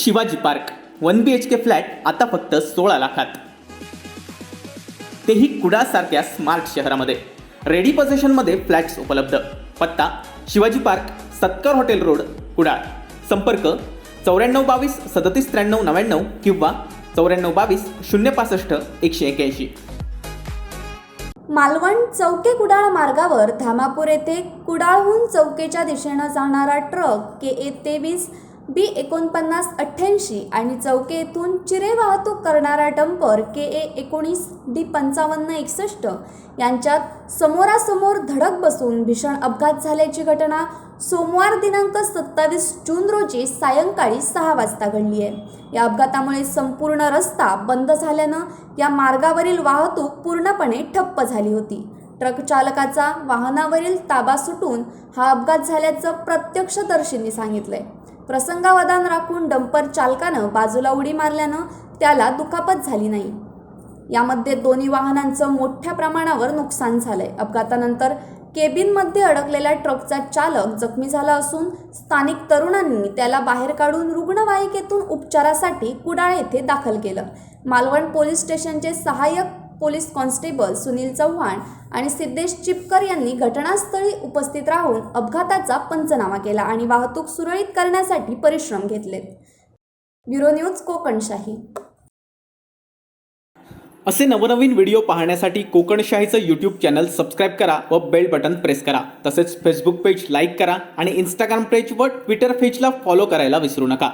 Shivaji park 1 BHK flat आता फक्त 16 लाखात, तेही कुडाळसारख्या स्मार्ट शहरामध्ये. रेडी पोझिशनमध्ये फ्लॅट्स उपलब्ध. पत्ता Shivaji park, Satkar hotel road, Kudal. संपर्क 9422 379399 किंवा 9422 065 181. मालवण चौके कुडाळ मार्गावर धामापूर येथे कुडाळहून चौकेच्या दिशेनं जाणारा ट्रक KA 23 B 4988 आणि चौके येथून चिरे वाहतूक करणारा डंपर KA 19 D 5561 यांच्यात समोरासमोर धडक बसून भीषण अपघात झाल्याची घटना सोमवार दिनांक 27 जून रोजी सायंकाळी 6 वाजता घडली आहे. या अपघातामुळे संपूर्ण रस्ता बंद झाल्यानं या मार्गावरील वाहतूक पूर्णपणे ठप्प झाली होती. ट्रक चालकाचा वाहनावरील ताबा सुटून हा अपघात झाल्याचं प्रत्यक्षदर्शींनी सांगितलंय. प्रसंगावधान राखून डंपर चालकानं बाजूला उडी मारल्यानं त्याला दुखापत झाली नाही. यामध्ये दोन्ही वाहनांचं मोठ्या प्रमाणावर नुकसान झालंय. अपघातानंतर केबिनमध्ये अडकलेल्या ट्रकचा चालक जखमी झाला असून स्थानिक तरुणांनी त्याला बाहेर काढून रुग्णवाहिकेतून उपचारासाठी कुडाळ येथे दाखल केलं. मालवण पोलीस स्टेशनचे सहाय्यक पोलीस कॉन्स्टेबल सुनील चव्हाण आणि सिद्धेश चिपकर यांनी घटनास्थळी उपस्थित राहून अपघाताचा पंचनामा केला आणि वाहतूक सुरळीत करण्यासाठी परिश्रम घेतलेत. Bureau news Kokanshahi. असे नवनवीन व्हिडिओ पाहण्यासाठी कोकणशाहीचं यूट्यूब चॅनल सबस्क्राईब करा व बेल बटन प्रेस करा. तसेच फेसबुक पेज लाईक करा आणि इंस्टाग्राम पेज व ट्विटर पेजला फॉलो करायला विसरू नका.